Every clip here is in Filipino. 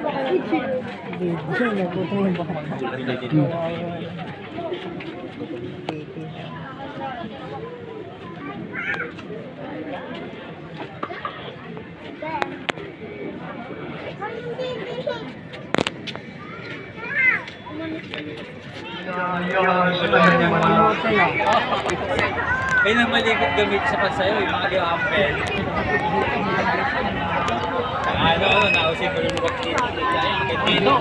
Hindi, nagutom yung baka. May nang malikot gamit sa pansayo, yung mga liwampel. Nausin ko yung lugat dito. Dito.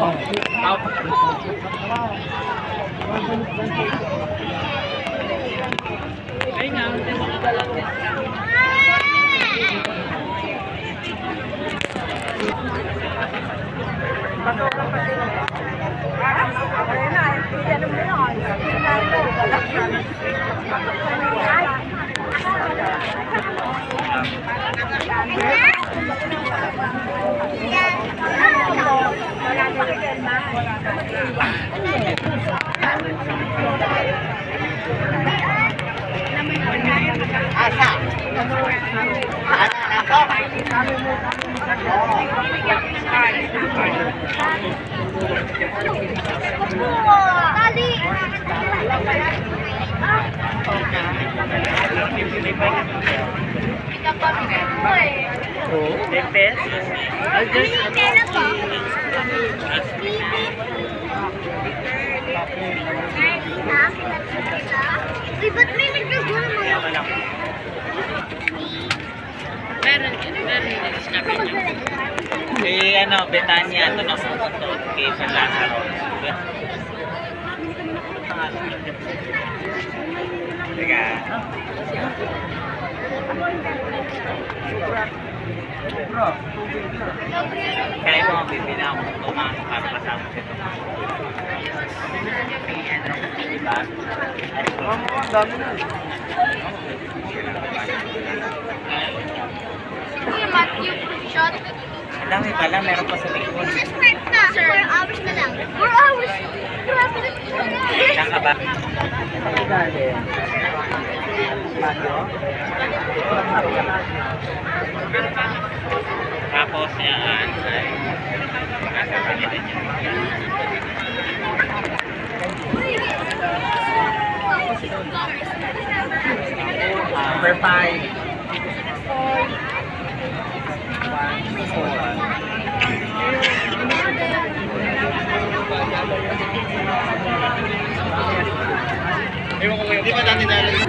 Ay nga, ba't may nagkagulo mga? Meron Betania, ito na sa ito. Kay San Lazaro. Teka. Kaya mo bibili ako tumasok para kasama siya. Diba? Ang dami na. Matthew shot. Ang dami pala, meron pa sa likod. Start na. 4 hours na lang. 4 hours. Grabe na. Saan ka ba? Tapos yan ay nasa kanila niya. Number 5. Di ba dati dali?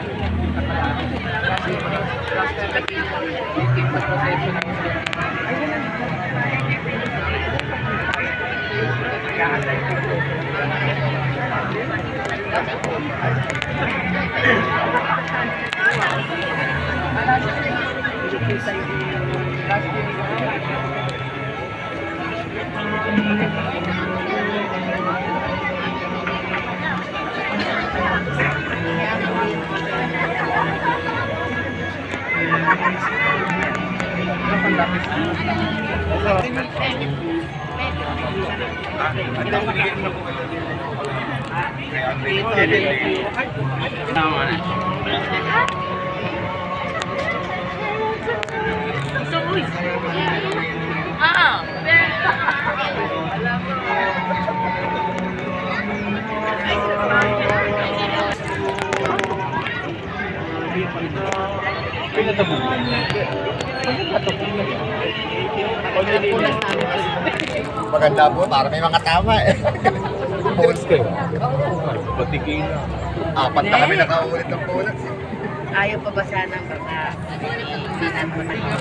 Maganda po, para may mga tama eh. Bonus ko. Patigil na. Apat na kami nakaulit ng bonus. Ayaw pa ba sana baka binan mo na yun?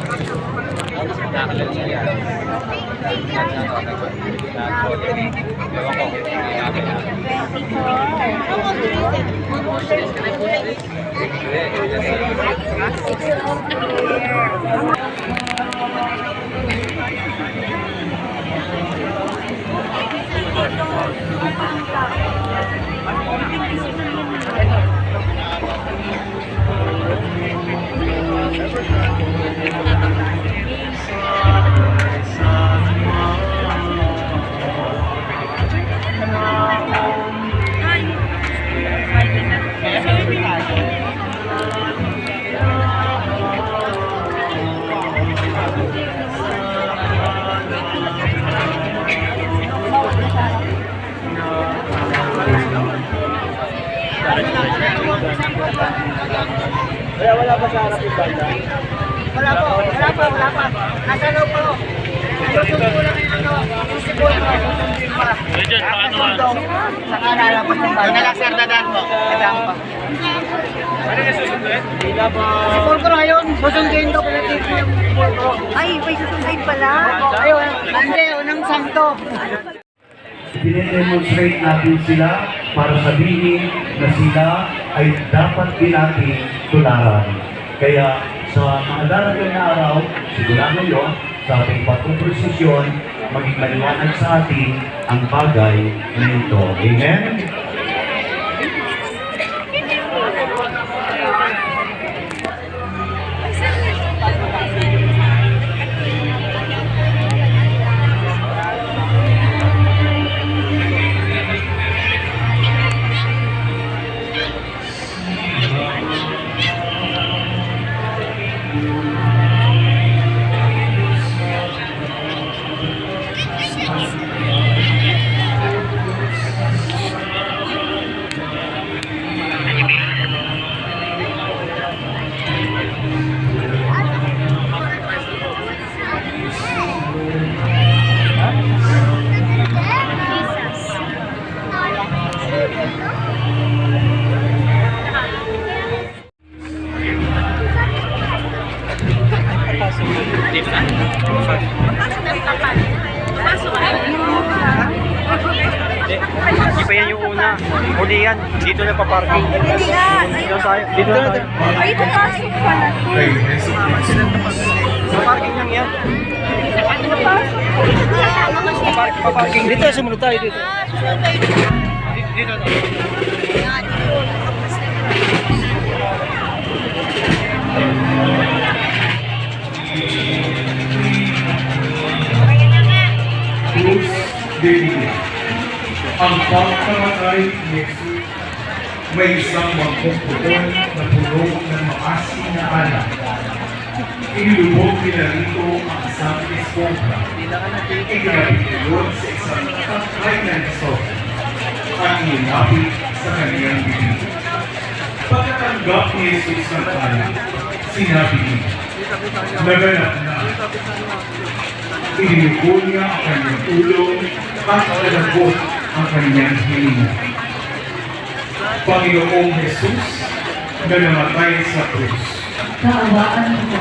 ba sa harap yung banda? Wala pa. Nasa loob po. Ayusin ko lang yung ano. Ayusin ko lang susundin pa. Diyan, paano ah? Saka lalabas yung banda. Nalang sir, dadaan po. Dadaan pa. Ano na susundin? Hila pa. Si Pulcro ngayon, susundin ko pala dito yung Pulcro. Ay, may susundin pala. Ayun, ande, unang santo. Dinedemonstrate natin sila para sabihin na sila ay dapat din natin tularan. Kaya sa mga darating na araw, sigura ngayon, sa ating pagpuprosesyon, maging maliwanag sa atin ang bagay na ito. Amen? Dito na? Hindi pa yan yung una. Huli yan. Dito na pa-parking. Dito tayo. Dito na tayo. Ay, papasok pala. Pa-parking lang yan. Pa-parking. Dito, sumunod tayo dito. Dito na. Cruz de Vida. Ang pagkamatay ni Jesus, may isang magpuputol na puno ng maasim na anak. Inilubog nila rito ang isang esponja. Ikinapitulod sa isang tatay na esponja at inilapit sa kanyang bibig. Pagkatanggap ni Jesus ng anak, sinabi niya, naganap na. Iniluko niya ang kanyang ulo at nalabot ang kanyang hininga. Panginoong Jesus na namatay sa krus. Kaawaan mo.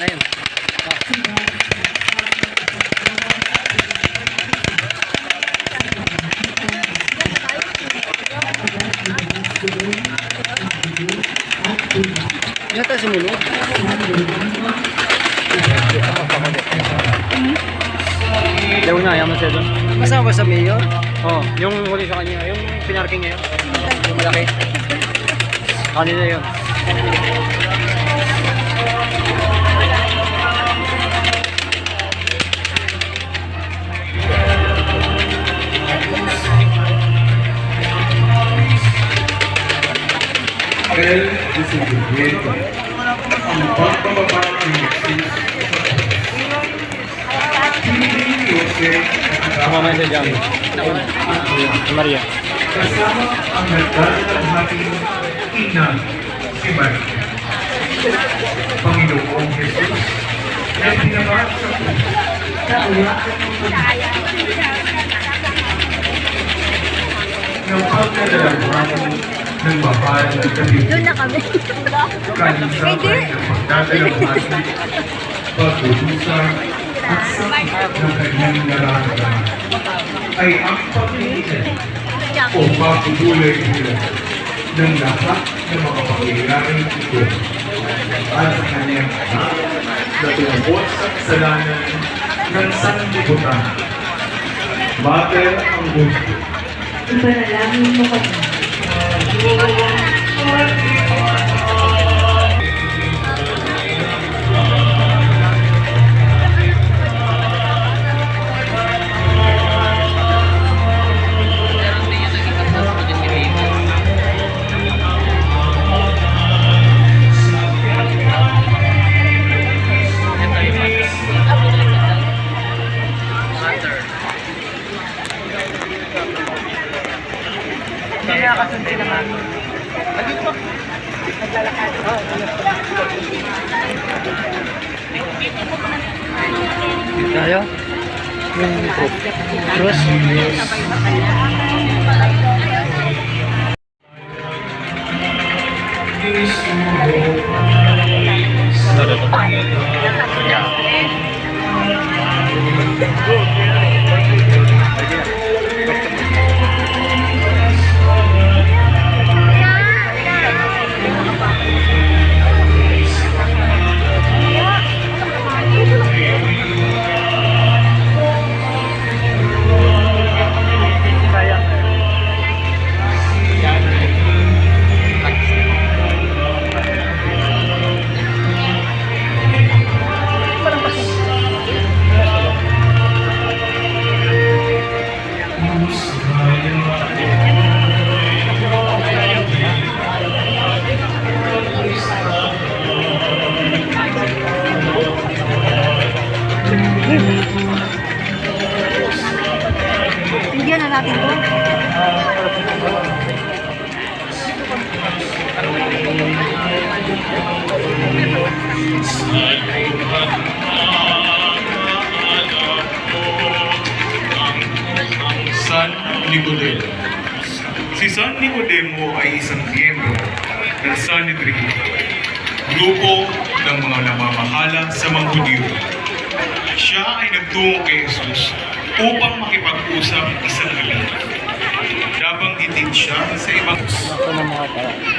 Ayan. Diyan tayo sumunod. Daw na, ayaw mo siya doon. Kasama ba sa mayor? Oo, yung huli sa kanya, yung pinarking ngayon. Yung malaki. Kanina yun. El descubrimiento. Ang pagbababa ng Jesus. Hindi Jose Kumama siya dyan. Maria. kasama ang nagdadalhating ina si Maria. Panginoong Jesus ay pinabahag sa krus. Nang pagkadalawang ng mahal na kabibig. Doon na kami. Kalisabay ng pagdadalawang pagdudusan at sakit ng kanyang nararamdaman ay ang pag-iinit lang. o pagtutulay-tulay ng lahat ng mga pangyayaring ito at sa kanyang anak na tumabot sa kasalanan ng sanlibutan. Mater Augusto, Ipanalangin mo kami. Hindi nakakasunti naman. Tayo? Yung cross? Bigyan na natin to. San Nicodemo. Si San Nicodemo ay isang miyembro ng Sanhedrin, grupo ng mga namamahala sa mga Hudyo. Siya ay nagtungo kay Jesus upang makipag-usap isang gabi. Nabanggitin siya sa ibang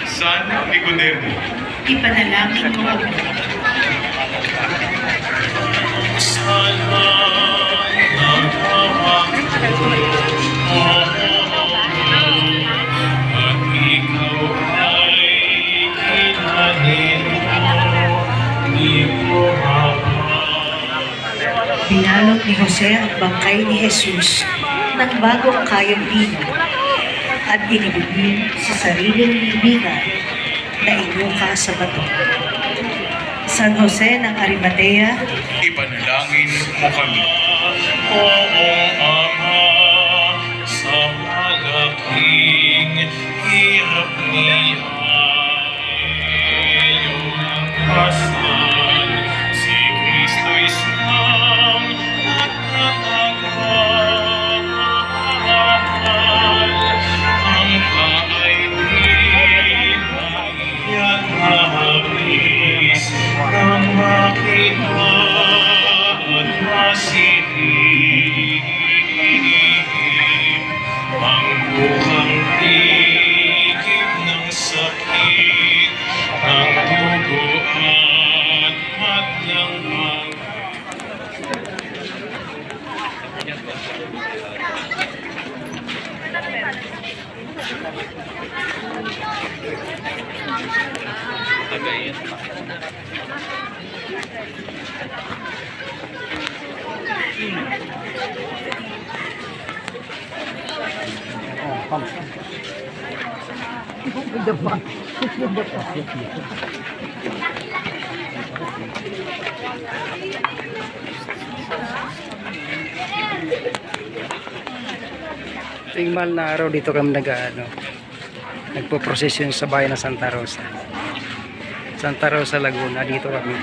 San Nicodemo. Ipanalangin mo kami. Binalot ni Jose ang bangkay ni Jesus ng bagong kayang vino at inibigin sa sariling libingan na inuka sa bato. San Jose ng Arimatea, Ipanalangin mo kami. Poong Ama, sa malaking hirap niya, iyong pasan, si Kristo isang nagtatagmahal, ang kaaibigan niya't nahapis ng makihat at masinig, ang buhang tigib ng sakit, ng dugo at matlanghang. Tuwing mahal na araw dito kami nagpo-prosesyon sa bayan ng Santa Rosa. Santa Rosa, Laguna, dito kami.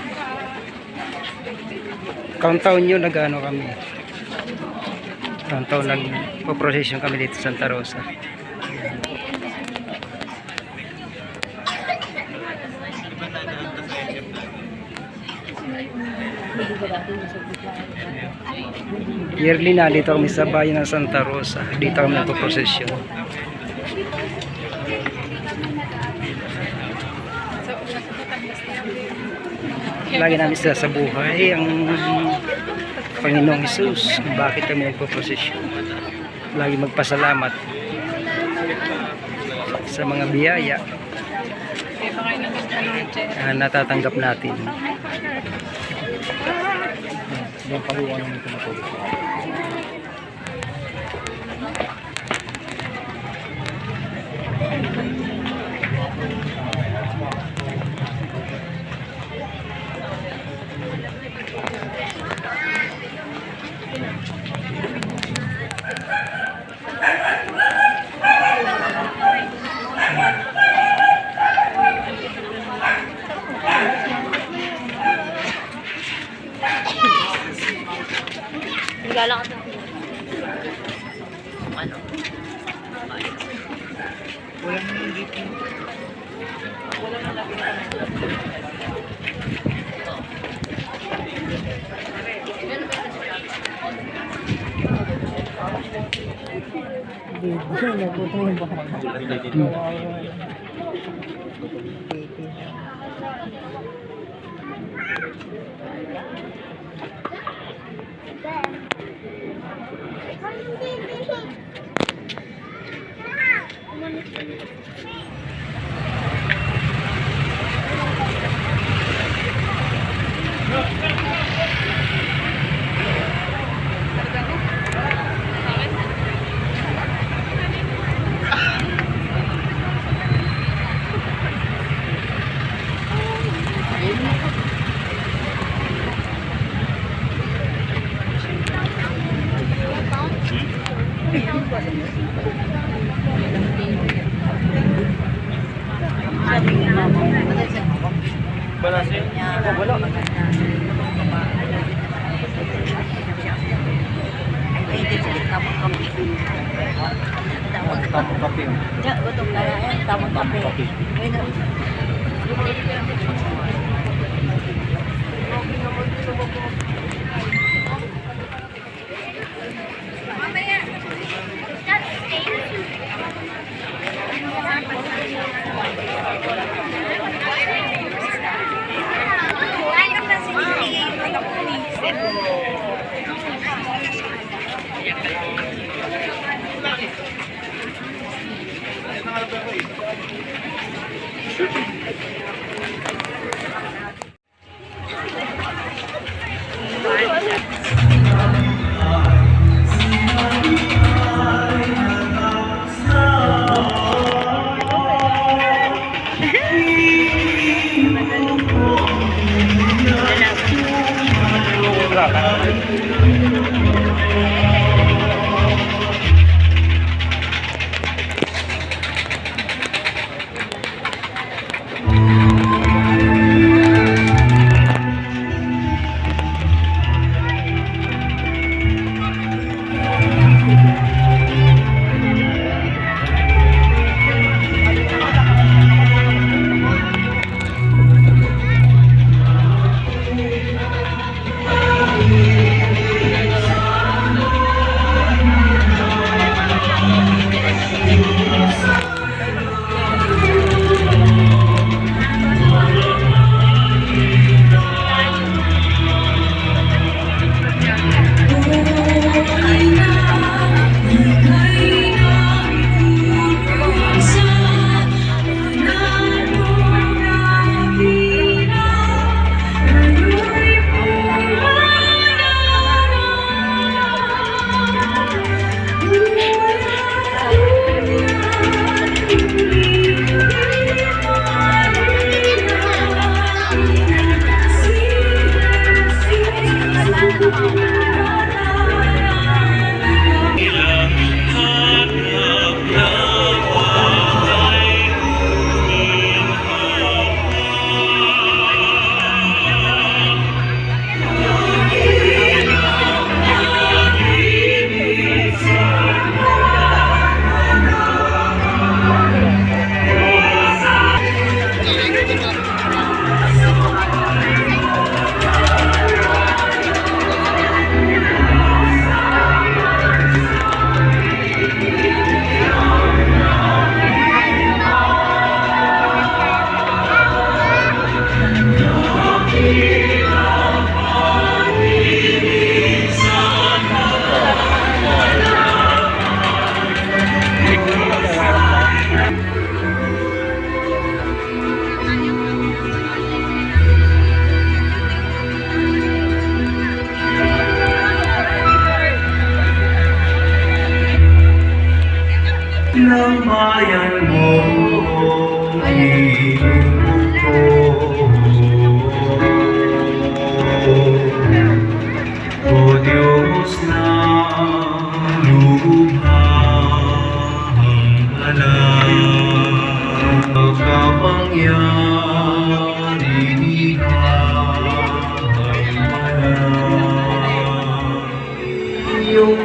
Countdown yun, kami. Countdown, nagpo-prosesyon kami dito sa Santa Rosa. Yearly na dito kami sa bayan ng Santa Rosa. Dito kami nagpo-prosesyon. Lagi namin sila sa buhay ang Panginoong Hesus. Bakit kami nagpo-prosesyon? Lagi magpasalamat sa mga biyaya na natatanggap natin. Yung paliwanag nito na po. Gala ka sa Ano?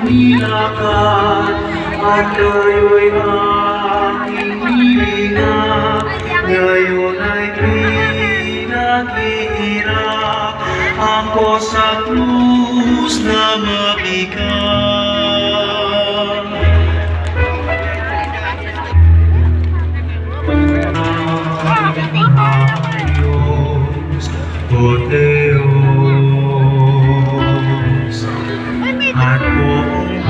nilakad at kayo'y aking hilinga. Ngayon ay pinaghihirap ako sa krus na mabigat. Ayos, o Diyos, at buong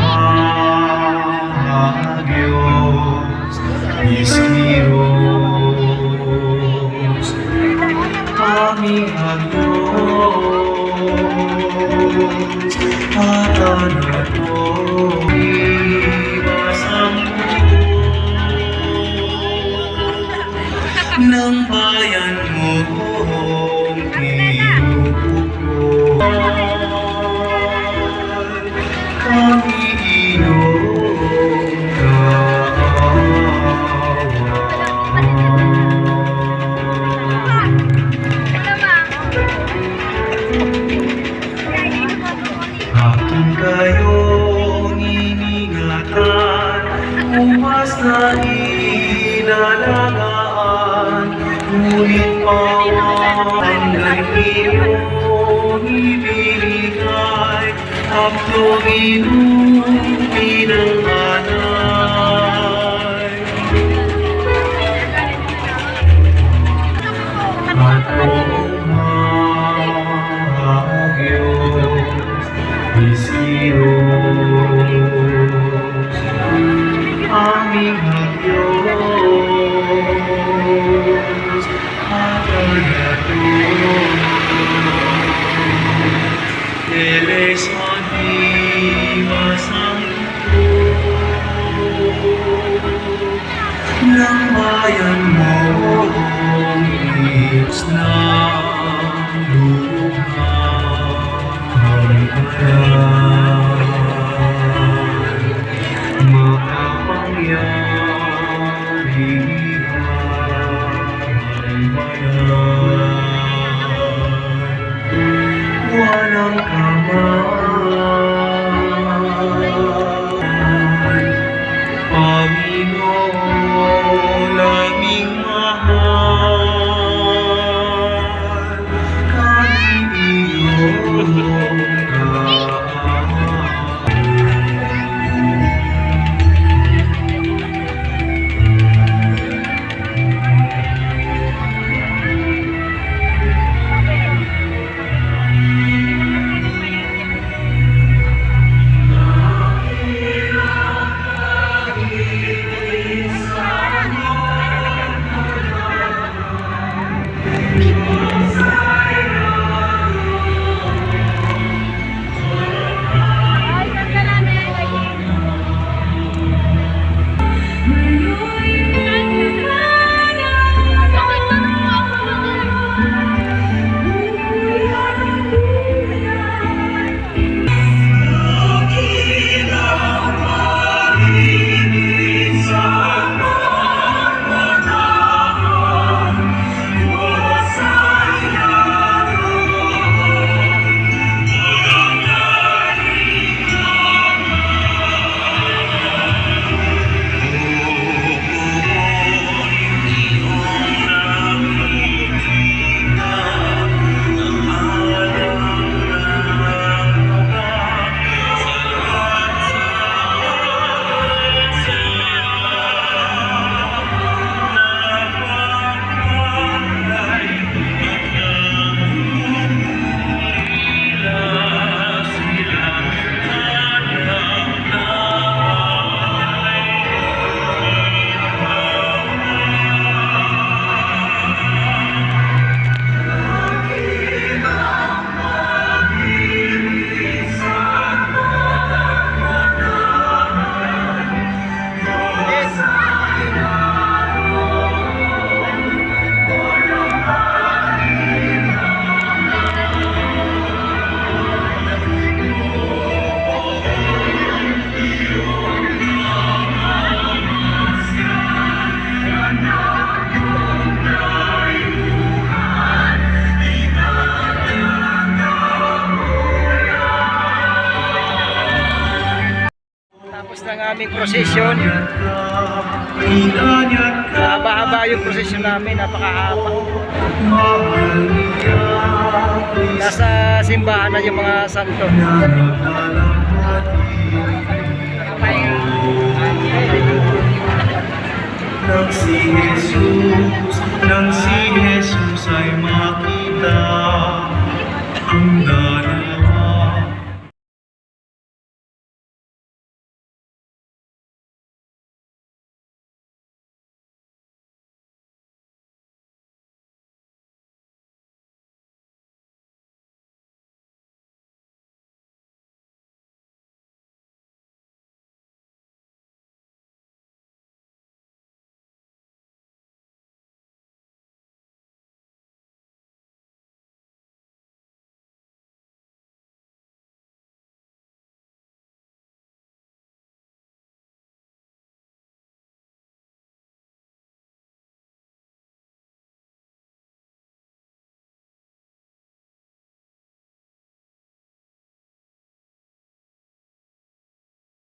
hagyos, iskiros, aming hagdos, at anak ko, ibas ang ng bayan mong tinutukoy. Kami iyong akin kayong iningatan, umas na inalagaan, ngunit hanggang iyong ibinigay, akong inuwi ng hanay. At buong hagyos, iskiros, aming hagyos, at anatos, eleison ibas ang ng bayan mong Diyos na luhan walang kamay. Panginoon aming mahal, kami iyong aming prosesyon. Inanyat ka, Haba-haba yung prosesyon namin, napakahaba. mahal niya, Nasa simbahan na yung mga santo. Nang si Jesus ay makita